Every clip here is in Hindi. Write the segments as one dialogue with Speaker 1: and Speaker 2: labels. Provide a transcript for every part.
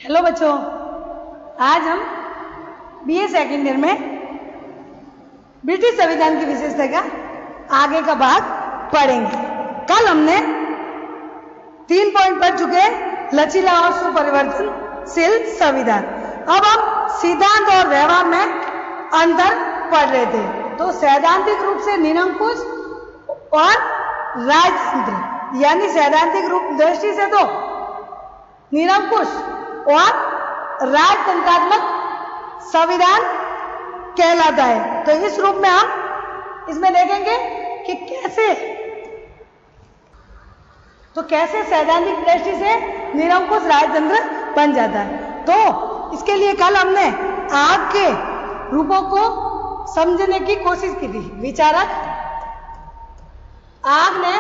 Speaker 1: हेलो बच्चों, आज हम बीए सेकेंड ईयर में ब्रिटिश संविधान की विशेषता का आगे का भाग पढ़ेंगे। कल हमने 3 पॉइंट पढ़ चुके हैं, लचीला और सुपरिवर्तनशील संविधान। अब हम सिद्धांत और व्यवहार में अंतर पढ़ रहे थे। तो सैद्धांतिक रूप से निरंकुश और राजतंत्र, यानी सैद्धांतिक रूप दृष्टि से तो निरंकुश और राजतंत्रात्मक संविधान कहलाता है। तो इस रूप में हम इसमें देखेंगे कि कैसे सैद्धांतिक दृष्टि से निरंकुश राजतंत्र बन जाता है। तो इसके लिए कल हमने आग के रूपों को समझने की कोशिश की थी। विचारक आग ने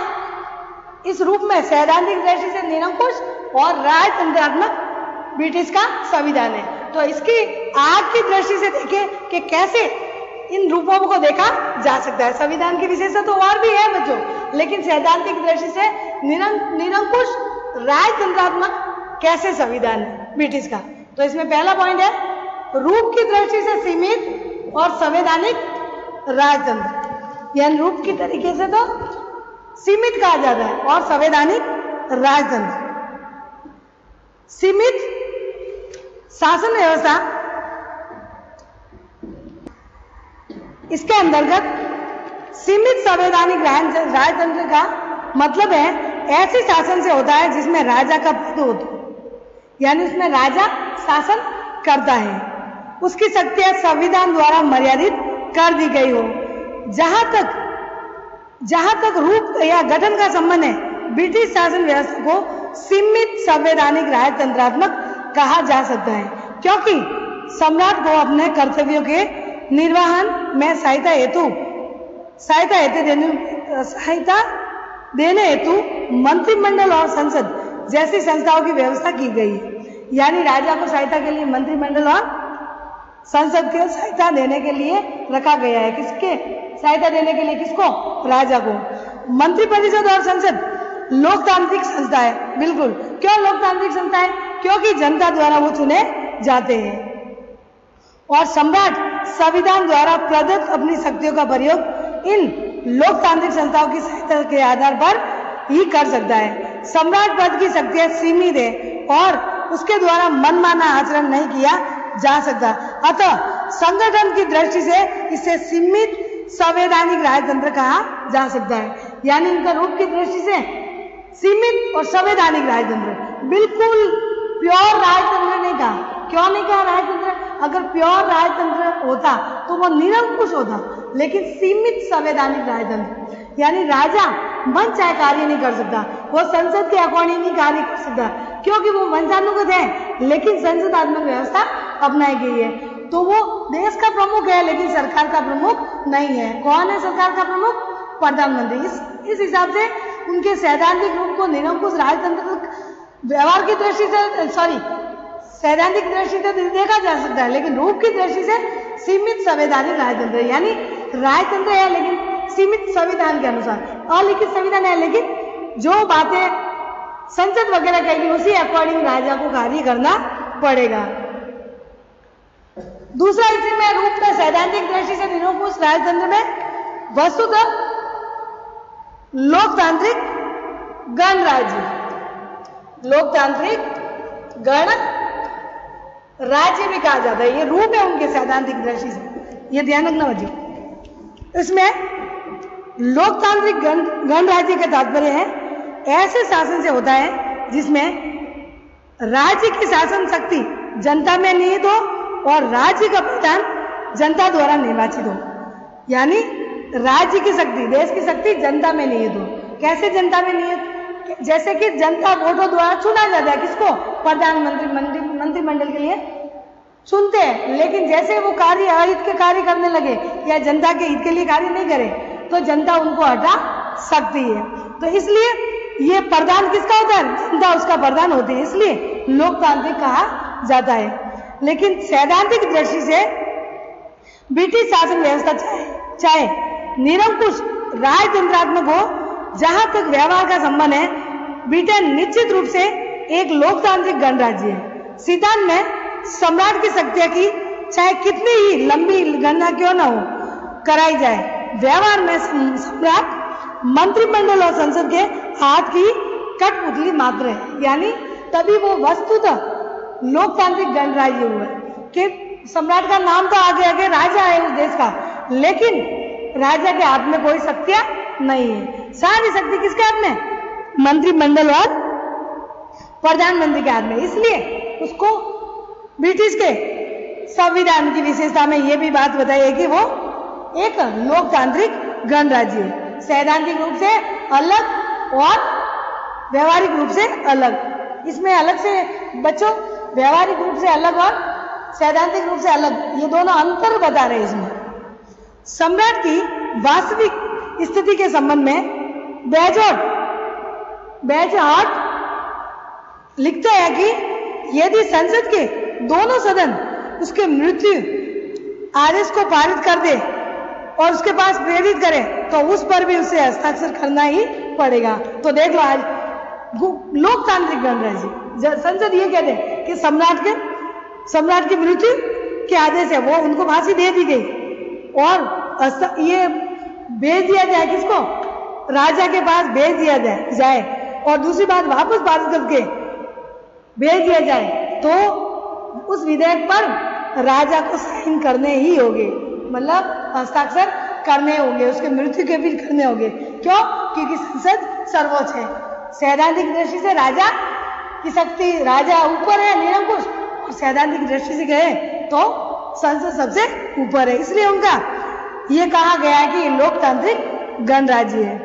Speaker 1: इस रूप में सैद्धांतिक दृष्टि से निरंकुश और राजतंत्रात्मक ब्रिटिश का संविधान है। तो इसकी आग की दृष्टि से देखें कि कैसे इन रूपों को देखा जा सकता है। संविधान की विशेषता तो और भी है बच्चों, लेकिन सैद्धांतिक दृष्टि से निरंकुश राजतंत्रात्मक कैसे संविधान है ब्रिटिश का। तो इसमें पहला पॉइंट है, रूप की दृष्टि से सीमित और संवैधानिक राजतंत्र, यानी रूप की तरीके से तो सीमित कहा जाता है और संवैधानिक राजतंत्र। सीमित शासन व्यवस्था, इसके अंतर्गत सीमित संवैधानिक राजतंत्र का मतलब है ऐसे शासन से होता है जिसमें राजा का पद होता, यानी उसमें राजा शासन करता है, उसकी शक्तियां संविधान द्वारा मर्यादित कर दी गई हो। जहां तक रूप या गठन का संबंध है, ब्रिटिश शासन व्यवस्था को सीमित संवैधानिक राजतंत्रात्मक कहा जा सकता है, क्योंकि सम्राट को अपने कर्तव्यों के निर्वहन में सहायता देने हेतु मंत्रिमंडल और संसद जैसी संस्थाओं की व्यवस्था की गई है। यानी राजा को सहायता के लिए मंत्रिमंडल और संसद को सहायता देने के लिए रखा गया है। किसके सहायता देने के लिए? किसको? राजा को। मंत्रिपरिषद और संसद लोकतांत्रिक संस्था है। बिल्कुल। क्यों लोकतांत्रिक संस्था है? क्योंकि जनता द्वारा वो चुने जाते हैं और सम्राट संविधान द्वारा प्रदत्त अपनी शक्तियों का प्रयोग इन लोकतांत्रिक संस्थाओं की सहायता के आधार पर ही कर सकता है। सम्राट पद की शक्तियां सीमित है और उसके द्वारा मनमाना आचरण नहीं किया जा सकता। अतः संगठन की दृष्टि से इसे सीमित संवैधानिक राजतंत्र कहा जा सकता है। यानी इनका रूप की दृष्टि से सीमित और संवैधानिक राजतंत्र, बिल्कुल प्योर राजतंत्र नहीं कहा। क्यों नहीं कहा राजतंत्र? अगर प्योर राजतंत्र होता तो वो निरंकुश होता, लेकिन सीमित संवैधानिक राजतंत्र, यानी राजा मन चाहे कार्य नहीं कर सकता, वो संसद के अकॉर्डिंग नहीं कार्य कर सकता, क्योंकि वो वंशानुगत है, लेकिन संसदात्मक व्यवस्था अपनाई गई है। तो वो देश का प्रमुख है, लेकिन सरकार का प्रमुख नहीं है। कौन है सरकार का प्रमुख? प्रधानमंत्री। इस हिसाब से उनके सैद्धांतिक रूप को निरंकुश राजतंत्र व्यवहार की दृष्टि से सैद्धांतिक दृष्टि से देखा जा सकता है, लेकिन रूप की दृष्टि से सीमित संवैधानिक राजतंत्र, यानी राजतंत्र है लेकिन सीमित संविधान के अनुसार। अलिखित संविधान है, लेकिन जो बातें संसद वगैरह कहेगी उसी अकॉर्डिंग राजा को कार्य करना पड़ेगा। दूसरा, इसी में रूप में सैद्धांतिक दृष्टि से निरंकुश राजतंत्र में वस्तुतः लोकतांत्रिक गणराज्य, लोकतांत्रिक गणराज्य भी कहा जाता है। ये रूप है उनके सैद्धांतिक दृष्टि से, ये ध्यान रखना बच्चों। इसमें लोकतांत्रिक गणराज्य का तात्पर्य है ऐसे शासन से होता है जिसमें राज्य की शासन शक्ति जनता में निहित हो और राज्य का प्रधान जनता द्वारा निर्वाचित हो। यानी राज्य की शक्ति, देश की शक्ति जनता में निहित हो। कैसे जनता में निहित? जैसे कि जनता वोटों द्वारा चुना जाता है। किसको? प्रधानमंत्री मंत्रिमंडल के लिए चुनते हैं, लेकिन जैसे वो कार्य अहित के कार्य करने लगे या जनता के हित के लिए कार्य नहीं करे तो जनता उनको हटा सकती है। तो इसलिए ये प्रधान किसका होता है? जनता उसका प्रधान होती है, इसलिए लोकतांत्रिक कहा जाता है। लेकिन सैद्धांतिक दृष्टि से ब्रिटिश शासन व्यवस्था चाहे निरंकुश राजतंत्रात्मक हो, जहां तक व्यवहार का संबंध है, ब्रिटेन निश्चित रूप से एक लोकतांत्रिक गणराज्य है। सिद्धांत में सम्राट की शक्तियां की चाहे कितनी ही लंबी गणना क्यों न हो कराई जाए, व्यवहार में सम्राट मंत्रिमंडल और संसद के हाथ की कठपुतली मात्र है। यानी तभी वो वस्तुतः लोकतांत्रिक गणराज्य हुआ कि सम्राट का नाम तो आगे आगे राजा है उस देश का, लेकिन राजा के हाथ में कोई शक्तियां नहीं है। सारी शक्ति किसके हाथ में? मंत्रिमंडल और प्रधानमंत्री के हाथ में। इसलिए उसको ब्रिटिश के संविधान की विशेषता में यह भी बात बताई है कि वो एक लोकतांत्रिक गणराज्य है, सैद्धांतिक रूप से अलग और व्यवहारिक रूप से अलग। इसमें अलग से बच्चों व्यवहारिक रूप से अलग और सैद्धांतिक रूप से अलग, ये दोनों अंतर बता रहे हैं। इसमें सम्राट की वास्तविक स्थिति के संबंध में बेजोड़ लिखता है कि यदि संसद के दोनों सदन उसके मृत्यु आदेश को पारित कर दे और उसके पास प्रेरित करे तो उस पर भी उसे हस्ताक्षर करना ही पड़ेगा। तो देख लो आज लोकतांत्रिक गणराज्य संसद ये कहते हैं कि सम्राट की मृत्यु के आदेश है वो उनको फांसी दे दी गई और ये भेज दिया जाए किसको? राजा के पास भेज दिया जाए और दूसरी बात वापस पारित करके भेज दिया जाए तो उस विधेयक पर राजा को साइन करने ही होंगे, मतलब हस्ताक्षर करने होंगे, उसके मृत्यु के भी करने होंगे। क्यों? क्योंकि संसद सर्वोच्च है। सैद्धांतिक दृष्टि से राजा की शक्ति, राजा ऊपर है निरंकुश, और सैद्धांतिक दृष्टि से कहे तो संसद सबसे ऊपर है। इसलिए उनका ये कहा गया है कि लोकतांत्रिक गणराज्य है।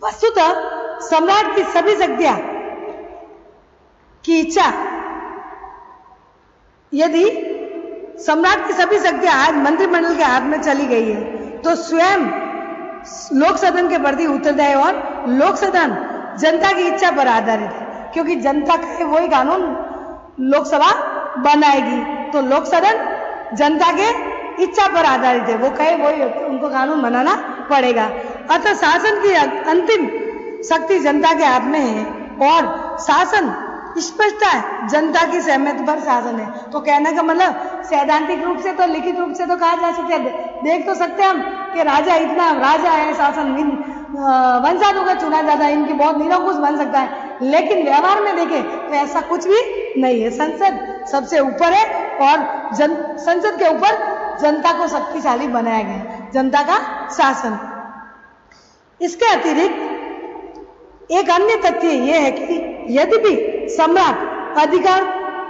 Speaker 1: वस्तुतः सम्राट की सभी शक्तियां की इच्छा, यदि सम्राट की सभी शक्तियां आज मंत्रिमंडल के हाथ में चली गई है तो स्वयं लोक सदन के प्रति उत्तरदायी और लोक सदन जनता की इच्छा पर आधारित है, क्योंकि जनता कहे वही कानून लोकसभा बनाएगी, तो लोक सदन जनता के इच्छा पर आधारित है, वो कहे वही उनको कानून बनाना पड़ेगा। अतः शासन की अंतिम शक्ति जनता के हाथ में है और शासन स्पष्ट है, जनता की सहमति पर शासन है। तो कहने का मतलब सैद्धांतिक रूप से तो लिखित रूप से तो कहा जा सकता है, देख तो सकते हैं हम कि राजा इतना राजा है, शासन वंशानुगत का चुना जाता है, इनकी बहुत निरंकुश बन सकता है, लेकिन व्यवहार में देखें तो ऐसा कुछ भी नहीं है। संसद सबसे ऊपर है और संसद के ऊपर जनता को शक्तिशाली बनाया गया, जनता का शासन। इसके अतिरिक्त एक अन्य तथ्य यह है कि यदि भी सम्राट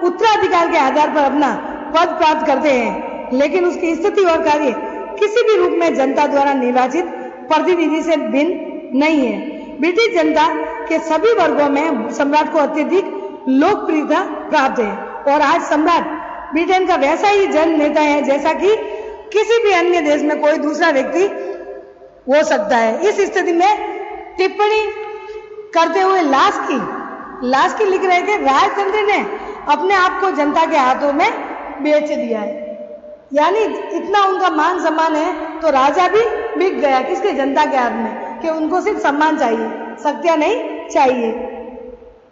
Speaker 1: उत्तराधिकार के आधार पर अपना पद प्राप्त करते हैं, लेकिन उसकी स्थिति और कार्य किसी भी रूप में जनता द्वारा निर्वाचित प्रतिनिधि से भिन्न नहीं है। ब्रिटिश जनता के सभी वर्गों में सम्राट को अत्यधिक लोकप्रियता प्राप्त है और आज सम्राट ब्रिटेन का वैसा ही जन नेता है जैसा कि किसी भी अन्य देश में कोई दूसरा व्यक्ति हो सकता है। इस स्थिति में टिप्पणी करते हुए लास्की लिख रहे थे, राजतंत्र ने अपने आप को जनता के हाथों में बेच दिया है। यानी इतना उनका मान सम्मान है तो राजा भी बिक गया किसके? जनता के हाथ में, कि उनको सिर्फ सम्मान चाहिए, शक्तियां नहीं चाहिए।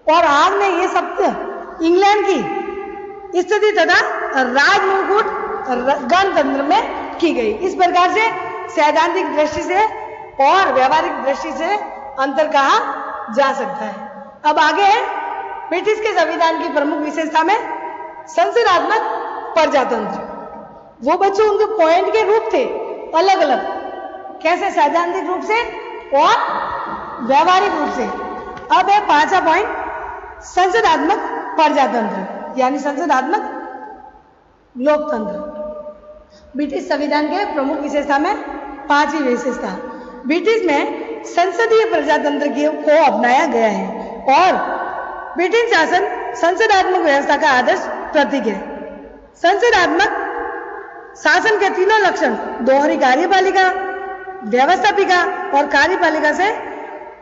Speaker 1: और आज ने ये सब इंग्लैंड की स्थिति तथा राजमुकुट गणतंत्र में की गई। इस प्रकार से सैद्धांतिक दृष्टि से और व्यवहारिक दृष्टि से अंतर कहा जा सकता है। अब आगे है ब्रिटिश के संविधान की प्रमुख विशेषता में संसदात्मक प्रजातंत्र। वो बच्चों उनके पॉइंट के रूप थे अलग अलग, कैसे? सैद्धांतिक रूप से और व्यवहारिक रूप से। अब है पांचवा पॉइंट, संसदात्मक प्रजातंत्र यानी संसदात्मक लोकतंत्र। ब्रिटिश संविधान के प्रमुख विशेषता में पांचवी विशेषता, ब्रिटिश में संसदीय प्रजातंत्र को अपनाया गया है और ब्रिटिश शासन संसदात्मक व्यवस्था का आदर्श प्रतीक है। संसदात्मक शासन के तीनों लक्षण दोहरी कार्यपालिका, व्यवस्थापिका और कार्यपालिका से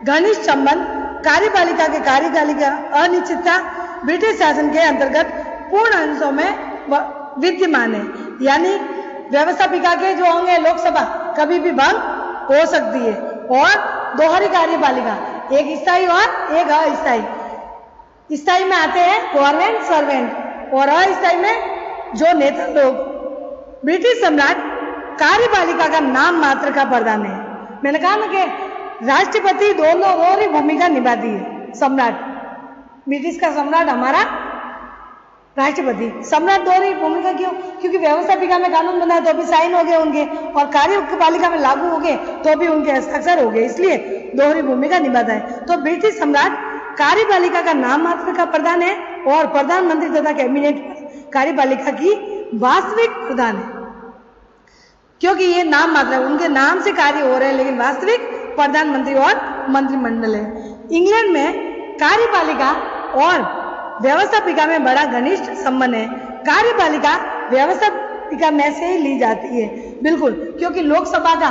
Speaker 1: घनिष्ठ संबंध, कार्यपालिका के कार्यकालिका अनिश्चितता ब्रिटिश शासन के अंतर्गत पूर्ण अंशों में विद्यमान है। यानी व्यवस्थापिका के जो अंग है लोकसभा कभी भी भंग हो सकती है, और दोहरी कार्यपालिका एक स्थायी और एक अस्थायी। स्थायी में आते हैं गवर्नमेंट सर्वेंट और अस्थायी में जो नेता लोग। ब्रिटिश सम्राट कार्यपालिका का नाम मात्र का प्रधान है। मैंने कहा ना कि राष्ट्रपति दोनों भूमिका निभाती है। सम्राट, ब्रिटिश का सम्राट हमारा राष्ट्रपति। सम्राट दोहरी भूमिका क्यों? क्योंकि व्यवस्थापिका में कानून बनाए तो भी साइन हो गए उनके, और कार्यपालिका में लागू हो गए तो भी उनके हस्ताक्षर हो गए, इसलिए दोहरी भूमिका निभाता है। तो ब्रिटिश सम्राट कार्यपालिका का नाम मात्र का प्रधान है और प्रधानमंत्री तथा कैबिनेट कार्यपालिका की वास्तविक प्रधान है, क्योंकि ये नाम मात्र है, उनके नाम से कार्य हो रहे हैं, लेकिन वास्तविक प्रधानमंत्री और मंत्रिमंडल है। इंग्लैंड में कार्यपालिका और व्यवस्थापिका में बड़ा घनिष्ठ संबंध है। कार्यपालिका व्यवस्थापिका में से ही ली जाती है, बिल्कुल, क्योंकि लोकसभा का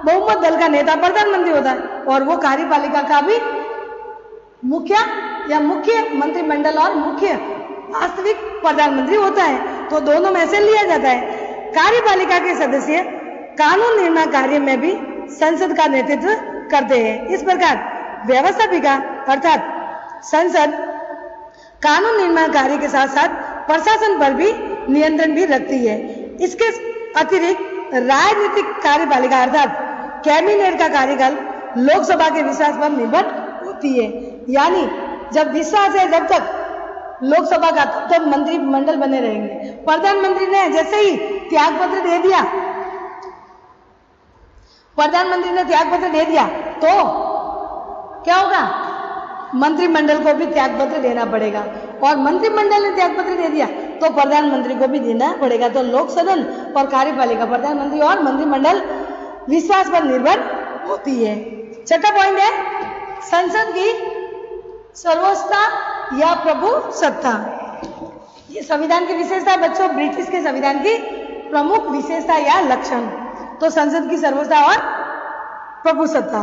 Speaker 1: बहुमत दल का नेता प्रधानमंत्री होता है और वो कार्यपालिका का भी मुखिया या मुख्य मंत्रिमंडल और मुख्य वास्तविक प्रधानमंत्री होता है, तो दोनों में से लिया जाता है। कार्यपालिका के सदस्य कानून निर्माण कार्य में भी संसद का नेतृत्व करते हैं। इस प्रकार व्यवस्थापिका अर्थात संसद कानून निर्माण कार्य के साथ साथ प्रशासन पर भी नियंत्रण भी रखती है। इसके अतिरिक्त राजनीतिक कार्यपालिका अर्थात कैबिनेट का कार्यकाल लोकसभा के विश्वास पर निर्भर होती है। यानी जब विश्वास है जब तक लोकसभा का, तब तक मंत्रिमंडल बने रहेंगे। प्रधानमंत्री ने जैसे ही त्यागपत्र दे दिया, प्रधानमंत्री ने त्यागपत्र दे दिया तो क्या होगा? मंत्रिमंडल को भी त्यागपत्र देना पड़ेगा, और मंत्रिमंडल ने त्यागपत्र दे दिया तो प्रधानमंत्री को भी देना पड़ेगा। तो लोक सदन और कार्यपालिका, प्रधानमंत्री और मंत्रिमंडल विश्वास पर निर्भर होती है। छठा पॉइंट है संसद की सर्वोच्चता या प्रभु सत्ता। ये संविधान की विशेषता है बच्चों, ब्रिटिश के संविधान की प्रमुख विशेषता या लक्षण। तो संसद की सर्वोच्चता और प्रभु सत्ता।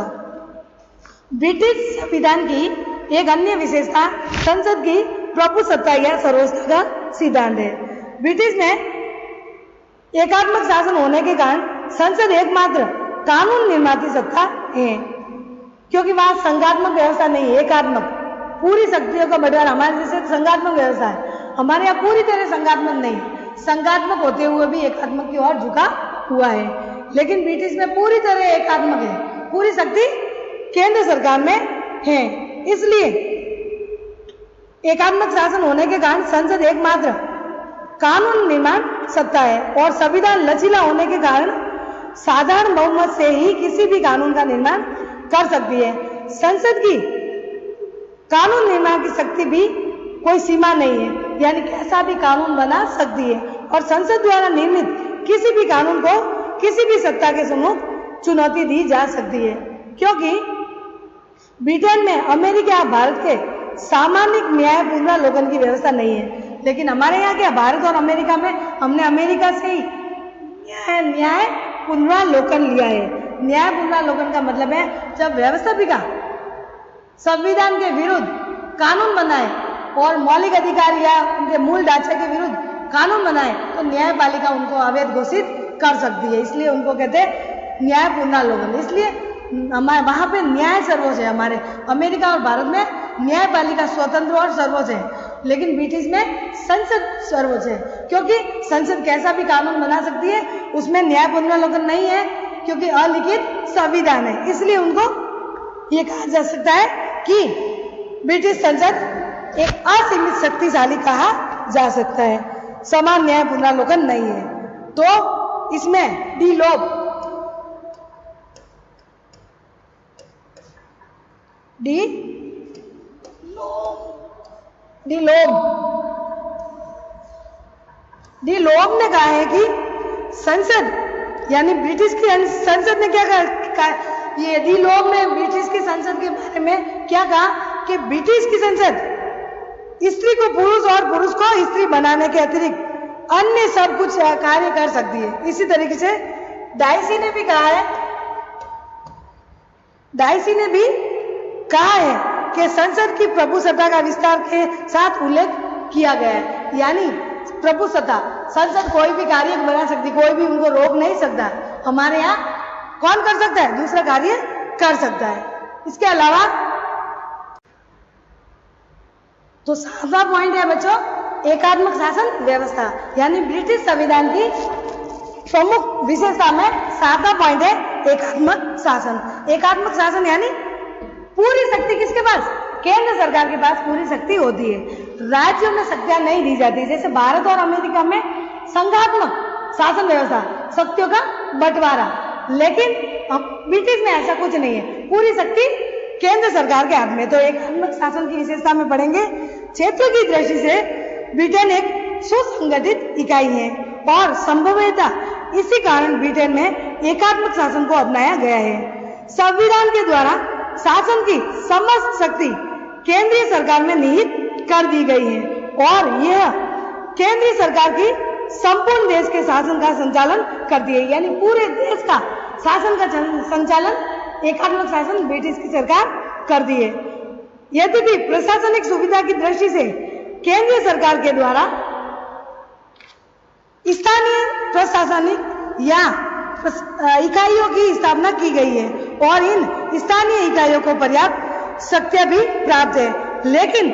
Speaker 1: ब्रिटिश संविधान की एक अन्य विशेषता संसद की प्रभु सत्ता या सर्वोच्चता का सिद्धांत है। ब्रिटिश में एकात्मक शासन होने के कारण संसद एकमात्र कानून निर्माती सत्ता है, क्योंकि वहां संघात्मक व्यवस्था नहीं है, एकात्मक पूरी शक्तियों का बंटवारा। हमारे जैसे संघात्मक व्यवस्था है, हमारे यहाँ पूरी तरह संघात्मक नहीं, संघात्मक होते हुए भी एकात्मक की ओर झुका हुआ है, लेकिन ब्रिटिश में पूरी तरह एकात्मक है, पूरी शक्ति केंद्र सरकार में है। इसलिए एकात्मक शासन होने के कारण संसद एकमात्र कानून निर्माण सत्ता है, और संविधान लचीला होने के कारण साधारण बहुमत से ही किसी भी कानून का निर्माण कर सकती है। संसद की कानून निर्माण की शक्ति भी कोई सीमा नहीं है, यानी कैसा भी कानून बना सकती है, और संसद द्वारा निर्मित किसी भी कानून को किसी भी सत्ता के सम्मुख चुनौती दी जा सकती है। क्योंकि ब्रिटेन में अमेरिका भारत के सामान्य न्याय पुनरावलोकन की व्यवस्था नहीं है, लेकिन हमारे यहाँ क्या भारत और अमेरिका में हमने अमेरिका से ही न्याय पुनरावलोकन लिया है। न्याय पुनरावलोकन का मतलब है जब व्यवस्थापिका संविधान के विरुद्ध कानून बनाए और मौलिक अधिकार या उनके मूल ढांचे के विरुद्ध कानून बनाए तो न्यायपालिका उनको अवैध घोषित कर सकती है, इसलिए उनको कहते हैं न्याय पुनरावलोकन। इसलिए हमारे वहां पे न्याय सर्वोच्च है। हमारे अमेरिका और भारत में न्यायपालिका स्वतंत्र और सर्वोच्च है, लेकिन ब्रिटिश में संसद सर्वोच्च है, क्योंकि संसद कैसा भी कानून बना सकती है, उसमें न्याय पुनरावलोकन नहीं है, क्योंकि अलिखित संविधान है। इसलिए उनको ये कहा जा सकता है कि ब्रिटिश संसद एक असीमित शक्तिशाली कहा जा सकता है, समान न्याय पुनरावलोकन नहीं है। तो इसमें डी लोब ने कहा है कि संसद यानी ब्रिटिश की संसद ने क्या कहा, ये डी लोब ने ब्रिटिश की संसद के बारे में क्या कहा कि ब्रिटिश की संसद स्त्री को पुरुष और पुरुष को स्त्री बनाने के अतिरिक्त अन्य सब कुछ कार्य कर सकती है। इसी तरीके से डाइसी ने भी कहा है कि संसद की प्रभु सत्ता का विस्तार के साथ उल्लेख किया गया है, यानी प्रभु सत्ता, संसद कोई भी कार्य बना सकती, कोई भी उनको रोक नहीं सकता। हमारे यहाँ कौन कर सकता है? दूसरा कार्य कर सकता है। इसके अलावा तो 7वां पॉइंट है बच्चों एकात्मक शासन व्यवस्था, यानी ब्रिटिश संविधान की प्रमुख विशेषता में 7वां पॉइंट है एकात्मक शासन। एकात्मक शासन यानी पूरी शक्ति किसके पास? केंद्र सरकार के पास पूरी शक्ति होती है, राज्यों में शक्तियां नहीं दी जाती। जैसे भारत और अमेरिका में संघात्मक शासन व्यवस्था, शक्तियों का बंटवारा, लेकिन ब्रिटिश में ऐसा कुछ नहीं है, पूरी शक्ति केंद्र सरकार के हाथ में। तो एकात्मक शासन की विशेषता में पढ़ेंगे। क्षेत्र की दृष्टि से ब्रिटेन एक सुसंगठित इकाई है और संभवतः इसी कारण ब्रिटेन में एकात्मक शासन को अपनाया गया है। संविधान के द्वारा शासन की समस्त शक्ति केंद्रीय सरकार में निहित कर दी गई है और यह केंद्रीय सरकार की संपूर्ण देश के शासन का संचालन करती है, यानी पूरे देश का शासन का संचालन एकात्मक शासन ब्रिटिश की सरकार करती है। यद्यपि प्रशासनिक सुविधा की दृष्टि से केंद्रीय सरकार के द्वारा स्थानीय प्रशासनिक या इकाइयों की स्थापना की गई है और इन स्थानीय इकाइयों को पर्याप्त शक्तियां भी प्राप्त है, लेकिन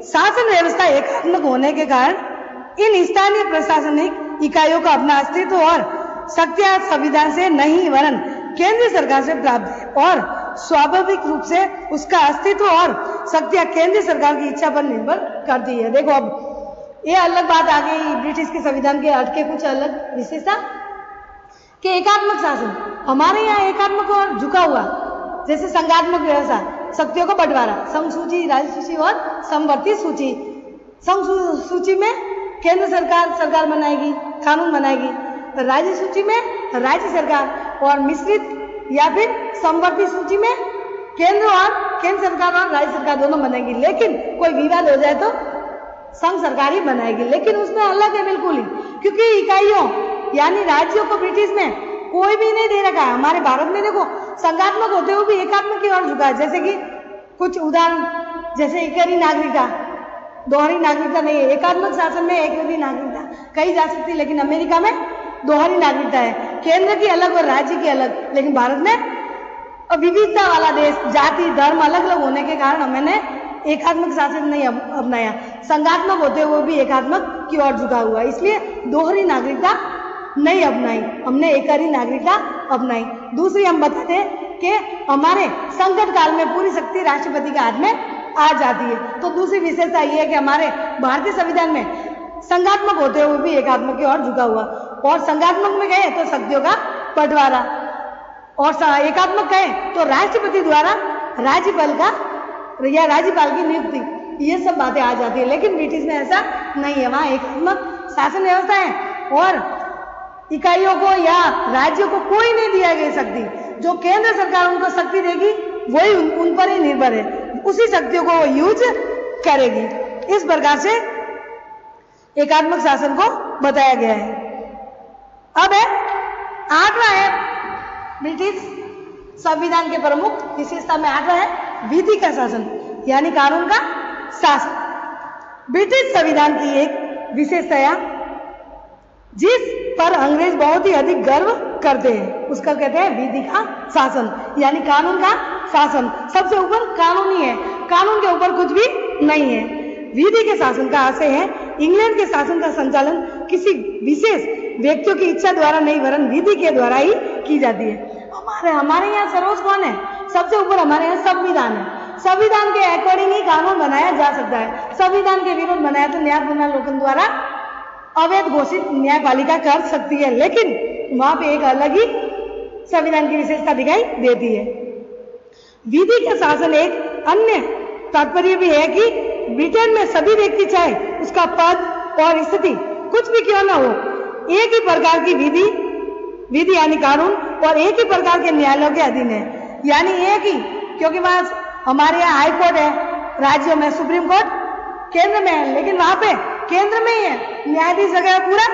Speaker 1: शासन व्यवस्था एकात्मक होने के कारण इन स्थानीय प्रशासनिक इकाइयों का अपना अस्तित्व और शक्तियां संविधान से नहीं वरन केंद्र सरकार से प्राप्त है और स्वाभाविक रूप से उसका अस्तित्व और शक्तियां केंद्र सरकार की इच्छा पर निर्भर करती है। देखो अब ये अलग बात आ गई ब्रिटिश के संविधान के हटके कुछ अलग विशेषता कि एकात्मक शासन हमारे यहाँ एकात्मक और झुका हुआ, जैसे संघात्मक व्यवस्था, शक्तियों का बंटवारा, समसूची, राज्य सूची और समवर्ती सूची। समसूची में केंद्र सरकार बनाएगी, कानून बनाएगी, राज्य सूची में राज्य सरकार और मिश्रित या फिर समवर्ती सूची में केंद्र सरकार और राज्य सरकार दोनों बनाएगी, लेकिन कोई विवाद हो जाए तो संघ सरकार ही बनाएगी, लेकिन उसमें अलग है बिल्कुल ही, क्योंकि इकाइयों यानी राज्यों को ब्रिटिश में कोई भी नहीं दे रखा है। हमारे भारत में देखो संघात्मक होते हुए भी एकात्मक की ओर झुका है, जैसे कि कुछ उदाहरण, जैसे एकरी नागरिकता, दोहरी नागरिकता नहीं है। एकात्मक शासन में एकरी नागरिकता कही जा सकती है, लेकिन अमेरिका में दोहरी नागरिकता है, केंद्र की अलग और राज्य की अलग। लेकिन भारत में विविधता वाला देश, जाति धर्म अलग अलग होने के कारण हमने एकात्मक शासन नहीं अपनाया, संघात्मक होते हुए भी एकात्मक की ओर झुका हुआ, इसलिए दोहरी नागरिकता नहीं अपनाई, हमने एकरी नागरिकता अपनाई। दूसरी हम बताते हैं कि हमारे संकट काल में पूरी शक्ति राष्ट्रपति के हाथ में आ जाती है। तो दूसरी विशेषता यह है कि हमारे भारतीय संविधान में संघात्मक होते हुए भी एकात्मक की ओर झुका हुआ, और संघात्मक में गए तो शक्तियों का बंटवारा, और एकात्मक गए तो राष्ट्रपति द्वारा राज्यपाल का या राज्यपाल की नियुक्ति, ये सब बातें आ जाती है। लेकिन ब्रिटिश में ऐसा नहीं है, वहां एकात्मक शासन व्यवस्था है और इकाइयों को या राज्यों को कोई नहीं दिया गई शक्ति, जो केंद्र सरकार उनको शक्ति देगी वही उन पर ही निर्भर है, उसी शक्तियों को वो यूज करेगी। इस प्रकार से एकात्मक शासन को बताया गया है। अब है 8वां है ब्रिटिश संविधान के प्रमुख विशेषता में 8वां है विधि का शासन, यानी कानून का शासन। ब्रिटिश संविधान की एक विशेषता जिस पर अंग्रेज बहुत ही अधिक गर्व करते हैं, उसका कहते हैं विधि का शासन, यानी कानून का शासन। सबसे ऊपर कानून ही है, कानून के ऊपर कुछ भी नहीं है। विधि के शासन का आशय है इंग्लैंड के शासन का संचालन किसी विशेष व्यक्तियों की इच्छा द्वारा नहीं वरन विधि के द्वारा ही की जाती है। हमारे यहाँ सर्वोच्च कौन है? सबसे ऊपर हमारे यहाँ संविधान है। संविधान के अकॉर्डिंग ही कानून बनाया जा सकता है। संविधान के विरुद्ध बनाया तो न्यायपालिका द्वारा अवैध घोषित न्यायपालिका कर सकती है, लेकिन वहां पे एक अलग ही संविधान की विशेषता दिखाई देती है। विधि का शासन एक अन्य तात्पर्य भी है कि ब्रिटेन में सभी व्यक्ति चाहे उसका पद और स्थिति कुछ भी क्यों ना हो, एक ही प्रकार की विधि यानी कानून और एक ही प्रकार के न्यायालयों के अधीन है, यानी एक ही, क्योंकि वहां हमारे यहाँ हाई कोर्ट है, राज्यों में सुप्रीम कोर्ट केंद्र में है, लेकिन वहां पे केंद्र में ही है, न्यायाधीश वगैरह पूरा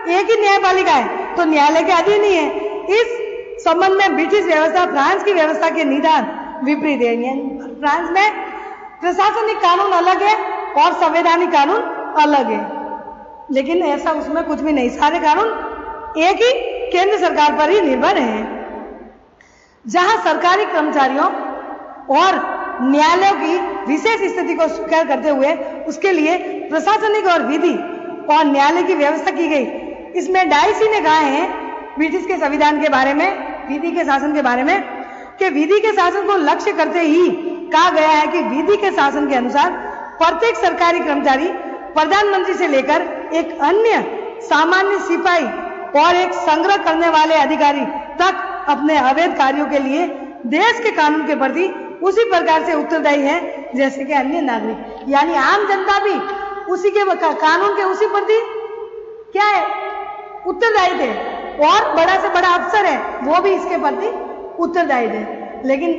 Speaker 1: एक ही न्यायपालिका है, तो न्यायालय के अधीन ही है। इस संबंध में ब्रिटिश व्यवस्था फ्रांस की व्यवस्था के निदान विपरीत है। फ्रांस में प्रशासनिक कानून अलग है और संवैधानिक कानून अलग है, लेकिन ऐसा उसमें कुछ भी नहीं, सारे कानून एक ही केंद्र सरकार पर ही निर्भर है। जहां सरकारी कर्मचारियों और न्यायालयों की विशेष स्थिति को स्वीकार करते हुए उसके लिए प्रशासनिक और विधि और न्यायालय की व्यवस्था की गई। इसमें डाइसी ने कहा है ब्रिटिश के संविधान के बारे में, विधि के शासन के बारे में, कि विधि के शासन को लक्ष्य करते ही कहा गया है कि विधि के शासन के अनुसार प्रत्येक सरकारी कर्मचारी प्रधानमंत्री से लेकर एक अन्य सामान्य सिपाही और एक संग्रह करने वाले अधिकारी तक अपने अवैध कार्यों के लिए देश के कानून के प्रति उसी प्रकार से उत्तरदायी है जैसे कि अन्य नागरिक। यानी आम जनता भी उसी के कानून के उसी प्रति क्या है, उत्तरदायी थे, और बड़ा से बड़ा अफसर है वो भी इसके प्रति उत्तरदायी थे। लेकिन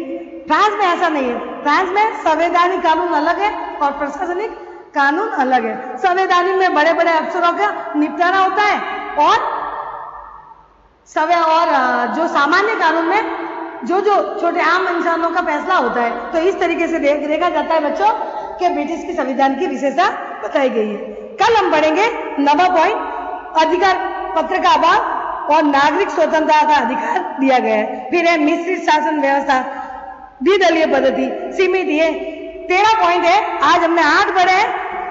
Speaker 1: फ्रांस में ऐसा नहीं है। फ्रांस में संवैधानिक कानून अलग है और प्रशासनिक कानून अलग है। संवैधानिक में बड़े बड़े अफसरों का निपटारा होता है और जो सामान्य कानून में जो छोटे आम इंसानों का फैसला होता है। तो इस तरीके से देखा जाता है बच्चों कि ब्रिटिश की संविधान की विशेषता बताई गई है। कल हम पढ़ेंगे 9वां पॉइंट, अधिकार पत्र का अभाव और नागरिक स्वतंत्रता का अधिकार दिया गया है। फिर है मिश्रित शासन व्यवस्था, द्विदलीय पद्धति, सीमित, ये 13 पॉइंट है। आज हमने 8 पढ़े हैं,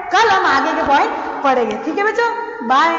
Speaker 1: कल हम आगे के पॉइंट पढ़ेंगे। ठीक है बच्चों, बाय।